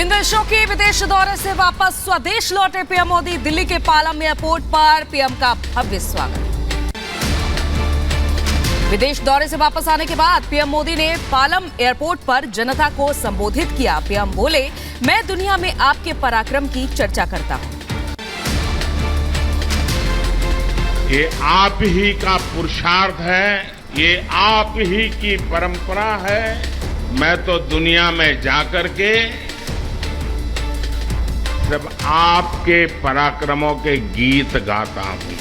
इन देशों के विदेश दौरे से वापस स्वदेश लौटे पीएम मोदी। दिल्ली के पालम एयरपोर्ट पर पीएम का भव्य स्वागत। विदेश दौरे से वापस आने के बाद पीएम मोदी ने पालम एयरपोर्ट पर जनता को संबोधित किया। पीएम बोले, मैं दुनिया में आपके पराक्रम की चर्चा करता हूं। ये आप ही का पुरुषार्थ है, ये आप ही की परंपरा है। मैं तो दुनिया में जाकर के सब आपके पराक्रमों के गीत गाता हूं।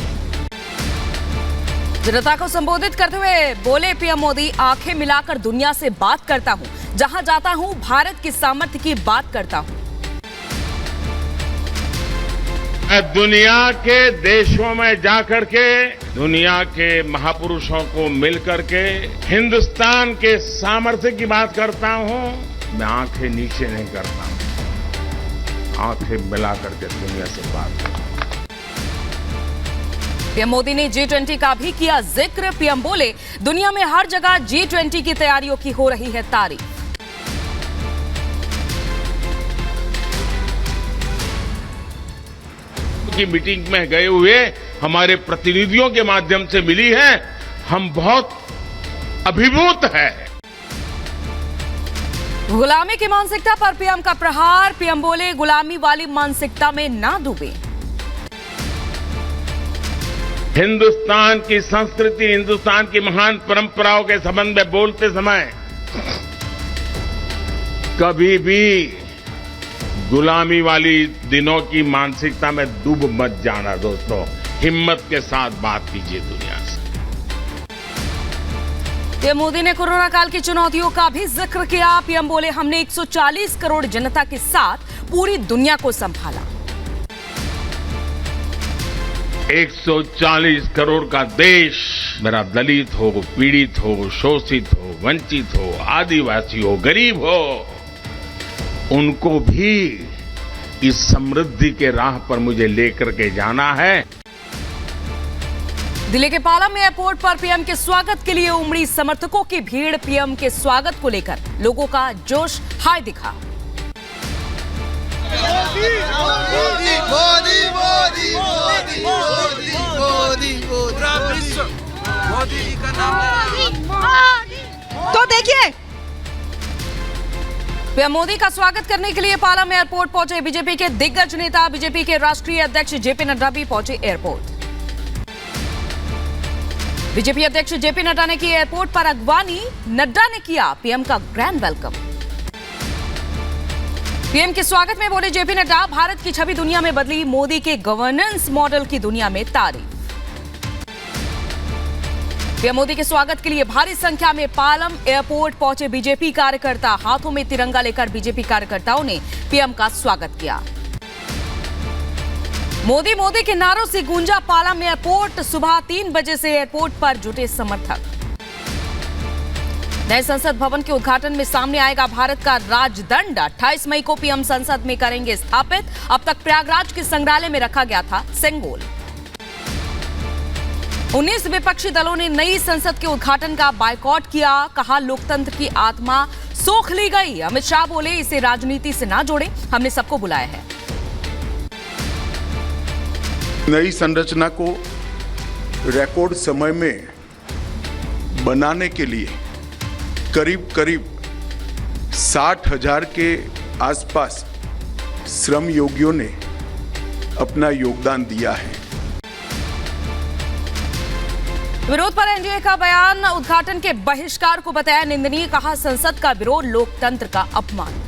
जनता को संबोधित करते हुए बोले पीएम मोदी, आंखें मिलाकर दुनिया से बात करता हूं। जहां जाता हूं भारत की सामर्थ्य की बात करता हूं। मैं दुनिया के देशों में जाकर के दुनिया के महापुरुषों को मिलकर के हिंदुस्तान के सामर्थ्य की बात करता हूं। मैं आंखें नीचे नहीं करता हूं, आंखें मिलाकर के दुनिया से बात करता हूं। पीएम मोदी ने G20 का भी किया जिक्र। पीएम बोले, दुनिया में हर जगह G20 की तैयारियों की हो रही है तारीफ। की मीटिंग में गए हुए हमारे प्रतिनिधियों के माध्यम से मिली है, हम बहुत अभिभूत है। गुलामी की मानसिकता पर पीएम का प्रहार। पीएम बोले, गुलामी वाली मानसिकता में ना डूबे। हिंदुस्तान की संस्कृति, हिंदुस्तान की महान परंपराओं के संबंध में बोलते समय कभी भी गुलामी वाली दिनों की मानसिकता में डूब मत जाना दोस्तों। हिम्मत के साथ बात कीजिए दुनिया से। पीएम मोदी ने कोरोना काल की चुनौतियों का भी जिक्र किया। पीएम बोले, हमने 140 करोड़ जनता के साथ पूरी दुनिया को संभाला। 140 करोड़ का देश, मेरा दलित हो, पीड़ित हो, शोषित हो, वंचित हो, आदिवासी हो, गरीब हो, उनको भी इस समृद्धि के राह पर मुझे लेकर के जाना है। दिल्ली के पालम एयरपोर्ट पर पीएम के स्वागत के लिए उमड़ी समर्थकों की भीड़। पीएम के स्वागत को लेकर लोगों का जोश हाय दिखा। मोदी मोदी मोदी मोदी मोदी मोदी पूरा विश्व मोदी जी का नाम। तो देखिए, पीएम मोदी का स्वागत करने के लिए पालम एयरपोर्ट पहुंचे बीजेपी के दिग्गज नेता। बीजेपी के राष्ट्रीय अध्यक्ष जेपी नड्डा भी पहुंचे एयरपोर्ट। बीजेपी अध्यक्ष जेपी नड्डा ने की एयरपोर्ट पर अगवानी। नड्डा ने किया पीएम का ग्रैंड वेलकम। पीएम के स्वागत में बोले जेपी नड्डा, भारत की छवि दुनिया में बदली, मोदी के गवर्नेंस मॉडल की दुनिया में तारीफ। पीएम मोदी के स्वागत के लिए भारी संख्या में पालम एयरपोर्ट पहुंचे बीजेपी कार्यकर्ता। हाथों में तिरंगा लेकर बीजेपी कार्यकर्ताओं ने पीएम का स्वागत किया। मोदी मोदी के नारों से गूंजा पालम एयरपोर्ट। सुबह 3 बजे से एयरपोर्ट पर जुटे समर्थक। नए संसद भवन के उद्घाटन में सामने आएगा भारत का राजदंड। 28 मई को पीएम संसद में करेंगे स्थापित। अब तक प्रयागराज के संग्रहालय में रखा गया था सेंगोल। 19 विपक्षी दलों ने नई संसद के उद्घाटन का बायकॉट किया। कहा, लोकतंत्र की आत्मा सोख ली गई। अमित शाह बोले, इसे राजनीति से ना जोड़े, हमने सबको बुलाया है। नई संरचना को रिकॉर्ड समय में बनाने के लिए करीब 60,000 के आसपास श्रम योगियों ने अपना योगदान दिया है। विरोध पर एनडीए का बयान। उद्घाटन के बहिष्कार को बताया निंदनीय। कहा, संसद का विरोध लोकतंत्र का अपमान।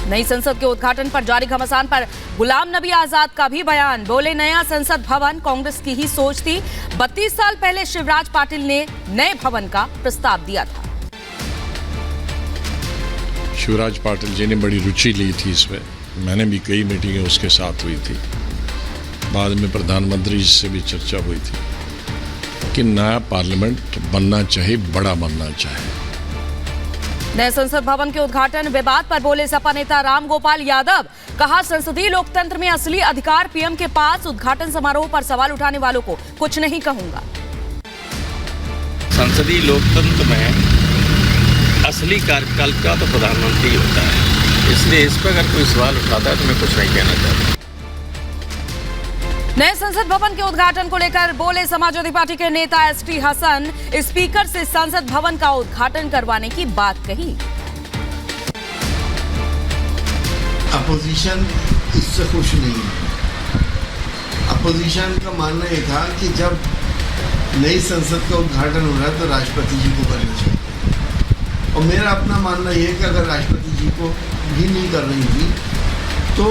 नई संसद के उद्घाटन पर जारी घमासान पर गुलाम नबी आजाद का भी बयान। बोले, नया संसद भवन कांग्रेस की ही सोच थी। 32 साल पहले शिवराज पाटिल ने नए भवन का प्रस्ताव दिया था। शिवराज पाटिल जी ने बड़ी रुचि ली थी इसमें। मैंने भी कई मीटिंगें उसके साथ हुई थी। बाद में प्रधानमंत्री जी से भी चर्चा हुई थी कि नया पार्लियामेंट बनना चाहिए, बड़ा बनना चाहिए। नए संसद भवन के उद्घाटन विवाद पर बोले सपा नेता राम गोपाल यादव। कहा, संसदीय लोकतंत्र में असली अधिकार पीएम के पास। उद्घाटन समारोह पर सवाल उठाने वालों को कुछ नहीं कहूंगा। संसदीय लोकतंत्र में असली असली कार्यकाल का तो प्रधानमंत्री होता है, इसलिए इस पर अगर कोई सवाल उठाता है तो मैं कुछ नहीं कहना चाहता। नए संसद भवन के उद्घाटन को लेकर बोले समाजवादी पार्टी के नेता एसटी हसन, स्पीकर से संसद भवन का उद्घाटन करवाने की बात कही। अपोजिशन इससे खुश नहीं है। अपोजिशन का मानना यह था कि जब नई संसद का उद्घाटन हो रहा है तो राष्ट्रपति जी को करना चाहिए, और मेरा अपना मानना यह है कि अगर राष्ट्रपति जी को भी नहीं कर रही थी तो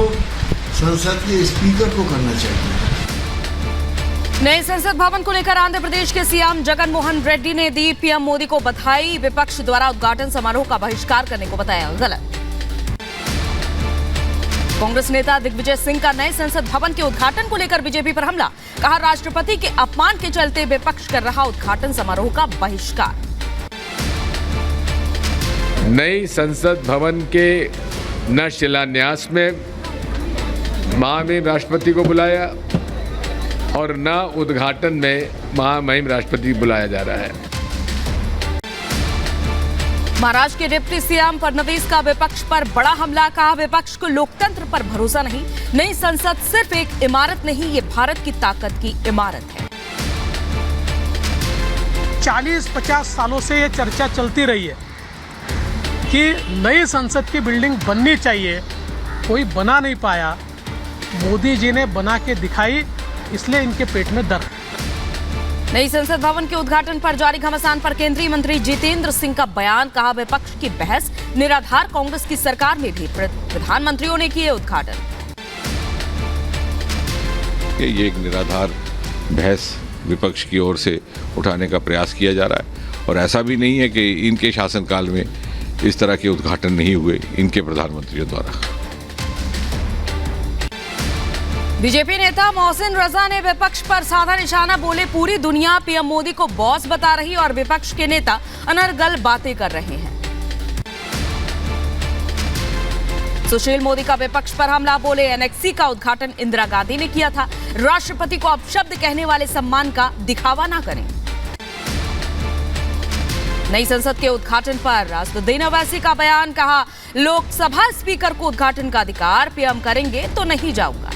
संसद के स्पीकर को करना चाहिए। नए संसद भवन को लेकर आंध्र प्रदेश के सीएम जगन मोहन रेड्डी ने दी पीएम मोदी को बधाई। विपक्ष द्वारा उद्घाटन समारोह का बहिष्कार करने को बताया गलत। कांग्रेस नेता दिग्विजय सिंह का नए संसद भवन के उद्घाटन को लेकर बीजेपी पर हमला, कहा राष्ट्रपति के अपमान के चलते विपक्ष कर रहा उद्घाटन समारोह का बहिष्कार। नई संसद भवन के न शिलान्यास में महामहिम राष्ट्रपति को बुलाया और न उद्घाटन में महामहिम राष्ट्रपति बुलाया जा रहा है। महाराष्ट्र के डिप्टी सीएम फडणवीस का विपक्ष पर बड़ा हमला, कहा विपक्ष को लोकतंत्र पर भरोसा नहीं। नई संसद सिर्फ एक इमारत नहीं, ये भारत की ताकत की इमारत है। 40-50 सालों से ये चर्चा चलती रही है कि नई संसद की बिल्डिंग बननी चाहिए, कोई बना नहीं पाया। मोदी जी ने बना के दिखाई, इसलिए इनके पेट में दर्द। नई संसद भवन के उद्घाटन पर जारी घमासान पर केंद्रीय मंत्री जितेंद्र सिंह का बयान, कहा विपक्ष की बहस निराधार। कांग्रेस की सरकार में भी प्रधानमंत्रियों ने किए उद्घाटन। ये एक निराधार बहस विपक्ष की ओर से उठाने का प्रयास किया जा रहा है, और ऐसा भी नहीं है कि इनके शासनकाल में इस तरह के उद्घाटन नहीं हुए इनके प्रधानमंत्रियों द्वारा। बीजेपी नेता मोहसिन रजा ने विपक्ष पर साधा निशाना, बोले पूरी दुनिया पीएम मोदी को बॉस बता रही और विपक्ष के नेता अनर्गल बातें कर रहे हैं। सुशील मोदी का विपक्ष पर हमला, बोले एनेक्सी का उद्घाटन इंदिरा गांधी ने किया था। राष्ट्रपति को अपशब्द कहने वाले सम्मान का दिखावा ना करें। नई संसद के उद्घाटन पर असदुद्दीन ओवैसी का बयान, कहा लोकसभा स्पीकर को उद्घाटन का अधिकार, पीएम करेंगे तो नहीं जाऊंगा।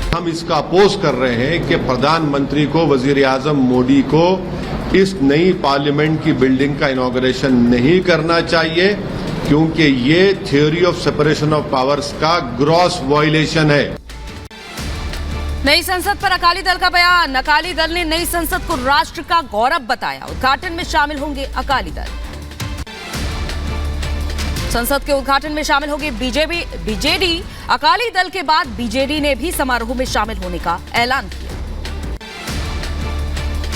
हम इसका अपोज कर रहे हैं कि प्रधानमंत्री को, वजीर आजम मोदी को इस नई पार्लियामेंट की बिल्डिंग का इनॉग्रेशन नहीं करना चाहिए, क्योंकि ये theory of separation of powers का ग्रॉस वायलेशन है। नई संसद पर अकाली दल का बयान, अकाली दल ने नई संसद को राष्ट्र का गौरव बताया। उद्घाटन में शामिल होंगे अकाली दल। संसद के उद्घाटन में शामिल होगी बीजेडी। अकाली दल के बाद बीजेडी ने भी समारोह में शामिल होने का ऐलान किया।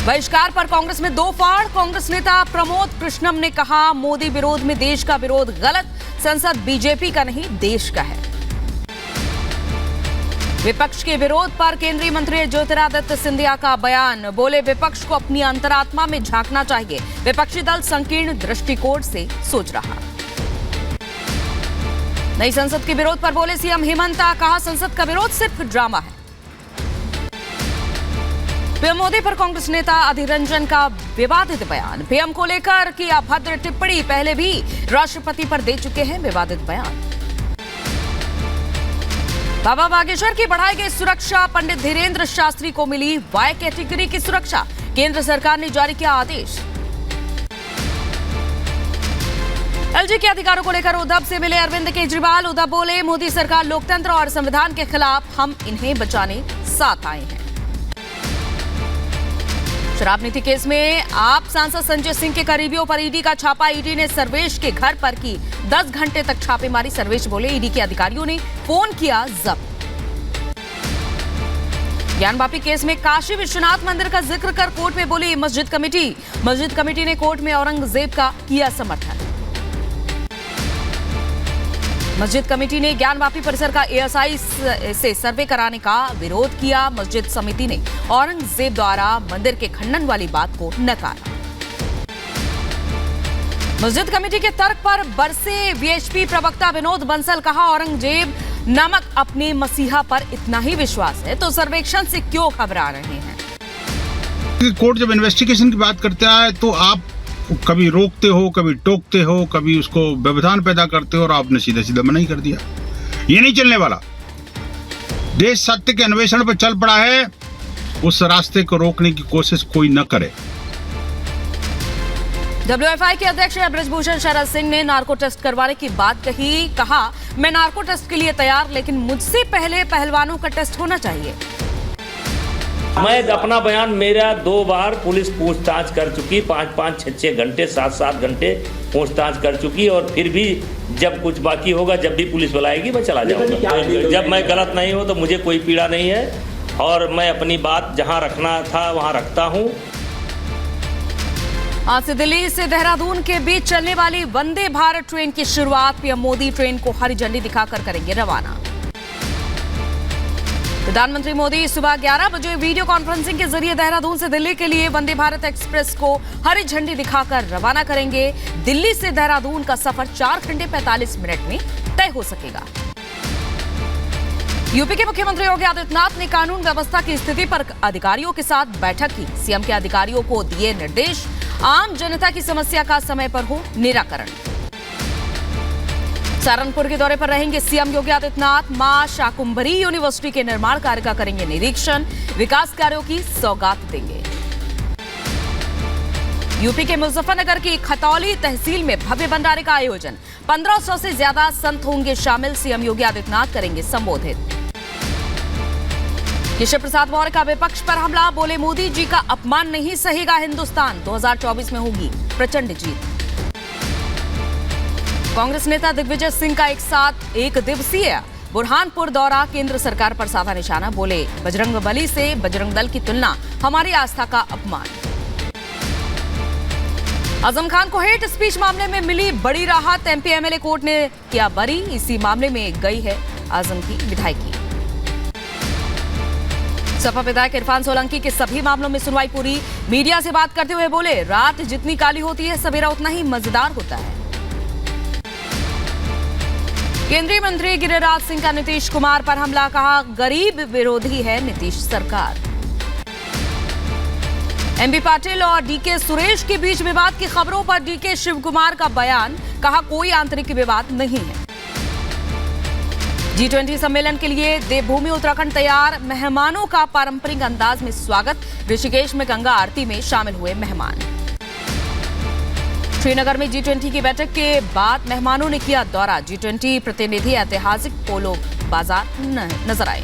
बहिष्कार पर कांग्रेस में दो फाड़। कांग्रेस नेता प्रमोद कृष्णम ने कहा मोदी विरोध में देश का विरोध गलत, संसद बीजेपी का नहीं देश का है। विपक्ष के विरोध पर केंद्रीय मंत्री ज्योतिरादित्य सिंधिया का बयान, बोले विपक्ष को अपनी अंतरात्मा में झांकना चाहिए। विपक्षी दल संकीर्ण दृष्टिकोण से सोच रहा। नई संसद के विरोध पर बोले सीएम हेमंता, कहा संसद का विरोध सिर्फ ड्रामा है। पीएम मोदी पर कांग्रेस नेता अधीर रंजन का विवादित बयान, पीएम को लेकर की अभद्र टिप्पणी, पहले भी राष्ट्रपति पर दे चुके हैं विवादित बयान। बाबा बागेश्वर की बढ़ाई गई सुरक्षा, पंडित धीरेन्द्र शास्त्री को मिली वाई कैटेगरी की सुरक्षा, केंद्र सरकार ने जारी किया आदेश। एलजी के अधिकारों को लेकर उद्धव से मिले अरविंद केजरीवाल। उद्धव बोले मोदी सरकार लोकतंत्र और संविधान के खिलाफ, हम इन्हें बचाने साथ आए हैं। शराब नीति केस में आप सांसद संजय सिंह के करीबियों पर ईडी का छापा, ईडी ने सर्वेश के घर पर की 10 घंटे तक छापेमारी। सर्वेश बोले ईडी के अधिकारियों ने फोन किया जब्त। ज्ञानवापी केस में काशी विश्वनाथ मंदिर का जिक्र कर कोर्ट में बोली मस्जिद कमेटी ने कोर्ट में औरंगजेब का किया समर्थन। मस्जिद कमेटी ने ज्ञानवापी परिसर का एएसआई से सर्वे कराने का विरोध किया। मस्जिद समिति ने औरंगजेब द्वारा मंदिर के खंडन वाली बात को नकारा। मस्जिद कमेटी के तर्क पर बरसे वीएचपी प्रवक्ता विनोद बंसल, कहा औरंगजेब नामक अपने मसीहा पर इतना ही विश्वास है तो सर्वेक्षण से क्यों घबरा रहे हैं। कोर्ट जब इन्वेस्टिगेशन की बात करता है तो आप कभी रोकते हो, कभी टोकते हो, कभी उसको व्यवधान पैदा करते हो और आपने सीधा सीधा मना ही कर दिया। ये नहीं चलने वाला। देश सत्य के अन्वेषण पर चल पड़ा है, उस रास्ते को रोकने की कोशिश कोई न करे। WFI के अध्यक्ष ब्रजभूषण शरद सिंह ने नार्को टेस्ट करवाने की बात कही। कहा, मैं नार्को टेस्ट के लिए तैयार, लेकिन मुझसे पहले पहलवानों का टेस्ट होना चाहिए। मैं अपना बयान, मेरा 2 बार पुलिस पूछताछ कर चुकी, 5-5, 6-6 घंटे, 7-7 घंटे पूछताछ कर चुकी, और फिर भी जब कुछ बाकी होगा, जब भी पुलिस बुलाएगी मैं चला जाऊंगा। जब मैं गलत नहीं हूं तो मुझे कोई पीड़ा नहीं है, और मैं अपनी बात जहां रखना था वहां रखता हूं। आज से दिल्ली से देहरादून के बीच चलने वाली वंदे भारत ट्रेन की शुरुआत पीएम मोदी ट्रेन को हरी झंडी दिखाकर करेंगे रवाना। प्रधानमंत्री मोदी सुबह 11 बजे वीडियो कॉन्फ्रेंसिंग के जरिए देहरादून से दिल्ली के लिए वंदे भारत एक्सप्रेस को हरी झंडी दिखाकर रवाना करेंगे। दिल्ली से देहरादून का सफर 4 घंटे 45 मिनट में तय हो सकेगा। यूपी के मुख्यमंत्री योगी आदित्यनाथ ने कानून व्यवस्था की स्थिति पर अधिकारियों के साथ बैठक की। सीएम के अधिकारियों को दिए निर्देश, आम जनता की समस्या का समय पर हो निराकरण। सहारनपुर के दौरे पर रहेंगे सीएम योगी आदित्यनाथ। मां शाकुंभरी यूनिवर्सिटी के निर्माण कार्य का करेंगे निरीक्षण, विकास कार्यों की सौगात देंगे। यूपी के मुजफ्फरनगर की खतौली तहसील में भव्य भंडारे का आयोजन, 1500 से ज्यादा संत होंगे शामिल। सीएम योगी आदित्यनाथ करेंगे संबोधित। केशव प्रसाद मौर्य का विपक्ष पर हमला, बोले मोदी जी का अपमान नहीं सहेगा हिंदुस्तान, 2024 में होगी प्रचंड जीत। कांग्रेस नेता दिग्विजय सिंह का एक दिवसीय बुरहानपुर दौरा, केंद्र सरकार पर साधा निशाना, बोले बजरंगबली से बजरंग दल की तुलना हमारी आस्था का अपमान। आजम खान को हेट स्पीच मामले में मिली बड़ी राहत, एमपी एमएलए कोर्ट ने किया बरी। इसी मामले में गई है आजम की विधायकी। सपा विधायक इरफान सोलंकी के सभी मामलों में सुनवाई पूरी। मीडिया से बात करते हुए बोले, रात जितनी काली होती है सवेरा उतना ही मजेदार होता है। केंद्रीय मंत्री गिरिराज सिंह का नीतीश कुमार पर हमला, कहा गरीब विरोधी है नीतीश सरकार। एमबी पाटिल और डीके सुरेश के बीच विवाद की खबरों पर डीके शिवकुमार का बयान, कहा कोई आंतरिक विवाद नहीं है। G20 सम्मेलन के लिए देवभूमि उत्तराखंड तैयार, मेहमानों का पारंपरिक अंदाज में स्वागत। ऋषिकेश में गंगा आरती में शामिल हुए मेहमान। श्रीनगर में G20 की बैठक के बाद मेहमानों ने किया दौरा। G20 प्रतिनिधि ऐतिहासिक पोलो बाजार नजर आए।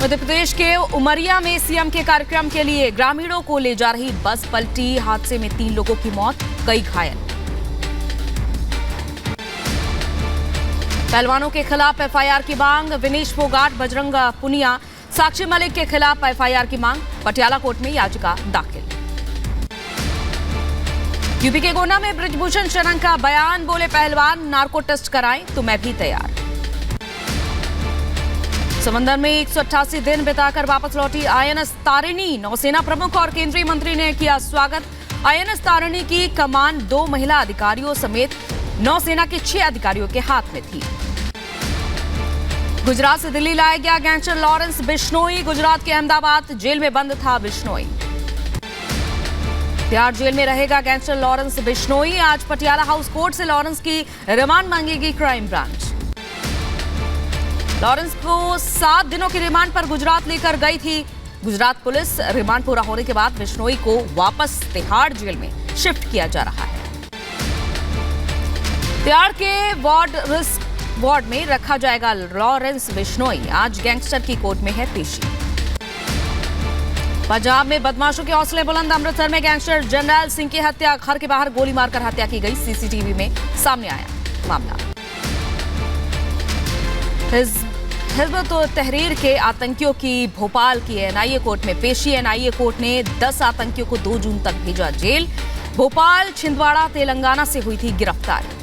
मध्य प्रदेश के उमरिया में सीएम के कार्यक्रम के लिए ग्रामीणों को ले जा रही बस पलटी, हादसे में 3 लोगों की मौत, कई घायल। पहलवानों के खिलाफ एफआईआर की मांग, विनेश फोगाट, बजरंग पुनिया, साक्षी मलिक के खिलाफ एफआईआर की मांग, पटियाला कोर्ट में याचिका दाखिल। यूपी के गोना में ब्रजभूषण शरण का बयान, बोले पहलवान नार्को टेस्ट कराएं तो मैं भी तैयार। समंदर में 188 दिन बिताकर वापस लौटी आईएनएस तारिणी, नौसेना प्रमुख और केंद्रीय मंत्री ने किया स्वागत। आईएनएस तारिणी की कमान 2 महिला अधिकारियों समेत नौसेना के 6 अधिकारियों के हाथ में थी। गुजरात से दिल्ली लाया गया गैंगस्टर लॉरेंस बिश्नोई, गुजरात के अहमदाबाद जेल में बंद था बिश्नोई। तिहाड़ जेल में रहेगा गैंगस्टर लॉरेंस बिश्नोई। आज पटियाला हाउस कोर्ट से लॉरेंस की रिमांड मांगेगी क्राइम ब्रांच। लॉरेंस को 7 दिनों की रिमांड पर गुजरात लेकर गई थी गुजरात पुलिस। रिमांड पूरा होने के बाद बिश्नोई को वापस तिहाड़ जेल में शिफ्ट किया जा रहा है। तिहाड़ के वार्ड में रखा जाएगा लॉरेंस बिश्नोई। आज गैंगस्टर की कोर्ट में है पेशी। पंजाब में बदमाशों के हौसले बुलंद, अमृतसर में गैंगस्टर जनरल सिंह की हत्या, घर के बाहर गोली मारकर हत्या की गई, सीसीटीवी में सामने आया मामला। हिज़्ब तहरीर के आतंकियों की भोपाल की एनआईए कोर्ट में पेशी। एनआईए कोर्ट ने 10 आतंकियों को 2 जून तक भेजा जेल। भोपाल, छिंदवाड़ा, तेलंगाना से हुई थी गिरफ्तारी।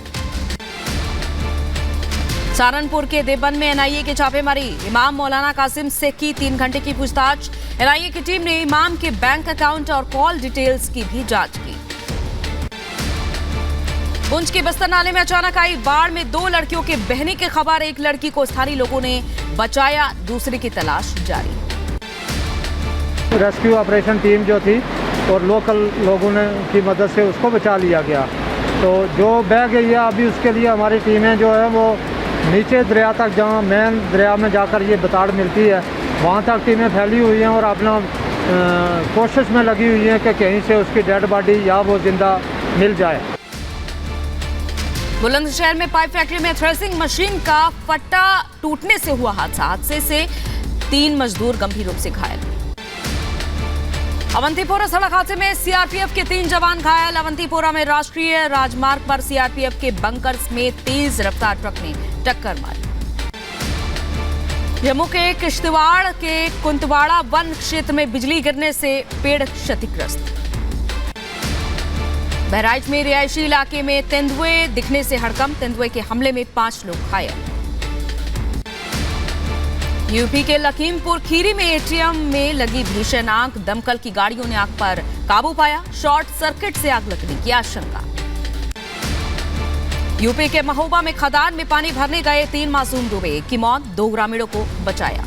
सहारनपुर के देवबंद में एनआईए की छापेमारी, इमाम मौलाना कासिम से की 3 घंटे की पूछताछ। एनआईए की टीम ने इमाम के बैंक अकाउंट और कॉल डिटेल्स की भी जांच की। पुंछ के बस्तर नाले में अचानक आई बाढ़ में 2 लड़कियों के बहने की खबर। एक लड़की को स्थानीय लोगों ने बचाया, दूसरे की तलाश जारी। रेस्क्यू ऑपरेशन टीम जो थी और लोकल लोगों ने की मदद से उसको बचा लिया गया। तो जो बह गई है अभी उसके लिए हमारी टीमें जो है वो नीचे दरिया तक, जहाँ मेन दरिया में जाकर ये बताड़ मिलती है, वहाँ तक टीमें फैली हुई हैं और अपना कोशिश में लगी हुई हैं कि कहीं से उसकी डेड बॉडी या वो जिंदा मिल जाए। बुलंदशहर में पाइप फैक्ट्री में थ्रेसिंग मशीन का फट्टा टूटने से हुआ हादसा। हादसे से 3 मजदूर गंभीर रूप से घायल। अवंतीपोरा सड़क हादसे में सीआरपीएफ के 3 जवान घायल। अवंतीपोरा में राष्ट्रीय राजमार्ग पर सीआरपीएफ के बंकर्स में तेज रफ्तार ट्रक ने टक्कर मारी। जम्मू के किश्तवाड़ के कुंतवाड़ा वन क्षेत्र में बिजली गिरने से पेड़ क्षतिग्रस्त। बहराइच में रिहायशी इलाके में तेंदुए दिखने से हड़कंप। तेंदुए के हमले में 5 लोग घायल। यूपी के लखीमपुर खीरी में एटीएम में लगी भीषण आग। दमकल की गाड़ियों ने आग पर काबू पाया। शॉर्ट सर्किट से आग लगने की आशंका। यूपी के महोबा में खदान में पानी भरने गए 3 मासूम डूबे। एक की मौत, 2 ग्रामीणों को बचाया।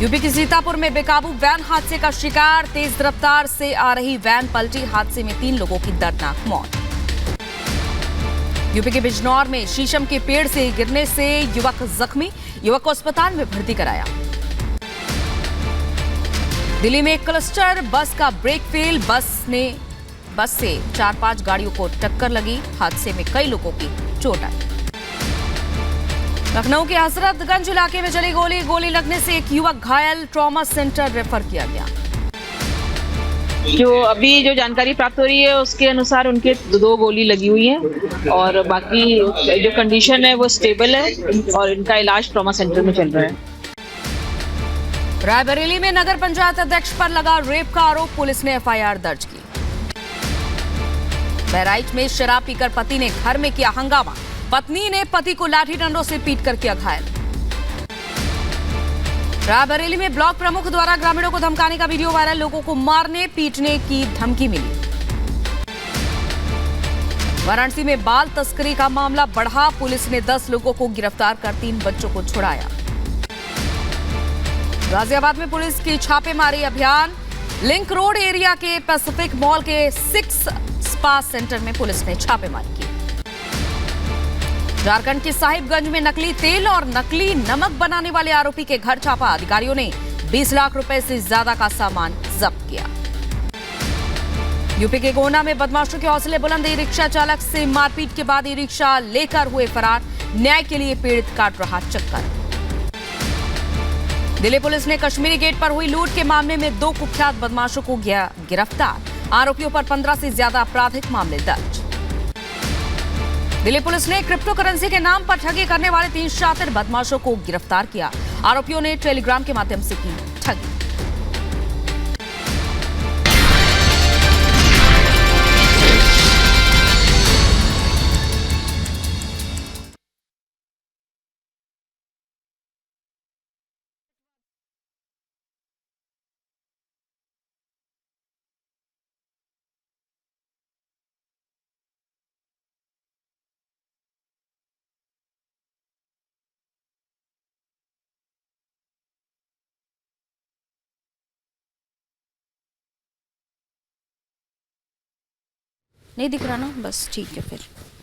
यूपी के सीतापुर में बेकाबू वैन हादसे का शिकार। तेज रफ्तार से आ रही वैन पलटी। हादसे में 3 लोगों की दर्दनाक मौत। यूपी के बिजनौर में शीशम के पेड़ से गिरने से युवक जख्मी। युवक को अस्पताल में भर्ती कराया। दिल्ली में क्लस्टर बस का ब्रेक फेल। बस से 4-5 गाड़ियों को टक्कर लगी। हादसे में कई लोगों की चोट आई। लखनऊ के हजरतगंज इलाके में चली गोली लगने से एक युवक घायल। ट्रॉमा सेंटर रेफर किया गया। जो अभी जो जानकारी प्राप्त हो रही है उसके अनुसार उनके 2 गोली लगी हुई है और बाकी जो कंडीशन है वो स्टेबल है और इनका इलाज ट्रॉमा सेंटर में चल रहा है। रायबरेली में नगर पंचायत अध्यक्ष पर लगा रेप का आरोप। पुलिस ने एफआईआर दर्ज की। बहराइच में शराब पीकर पति ने घर में किया हंगामा। पत्नी ने पति को लाठी डंडों से पीटकर किया घायल। रायबरेली में ब्लॉक प्रमुख द्वारा ग्रामीणों को धमकाने का वीडियो वायरल। लोगों को मारने पीटने की धमकी मिली। वाराणसी में बाल तस्करी का मामला बढ़ा। पुलिस ने 10 लोगों को गिरफ्तार कर 3 बच्चों को छुड़ाया। गाजियाबाद में पुलिस की छापेमारी अभियान। लिंक रोड एरिया के पैसिफिक मॉल के 6 स्पा सेंटर में पुलिस ने छापेमारी की। झारखंड के साहिबगंज में नकली तेल और नकली नमक बनाने वाले आरोपी के घर छापा। अधिकारियों ने 20 लाख रुपए से ज्यादा का सामान जब्त किया। यूपी के गोंडा में बदमाशों के हौसले बुलंद। ई-रिक्शा चालक से मारपीट के बाद ई-रिक्शा लेकर हुए फरार। न्याय के लिए पीड़ित काट रहा चक्कर। दिल्ली पुलिस ने कश्मीरी गेट पर हुई लूट के मामले में 2 कुख्यात बदमाशों को किया गिरफ्तार। आरोपियों पर 15 से ज्यादा आपराधिक मामले दर्ज। दिल्ली पुलिस ने क्रिप्टो करेंसी के नाम पर ठगी करने वाले 3 शातिर बदमाशों को गिरफ्तार किया। आरोपियों ने टेलीग्राम के माध्यम से की ठगी। नहीं दिख रहा ना, बस ठीक है फिर।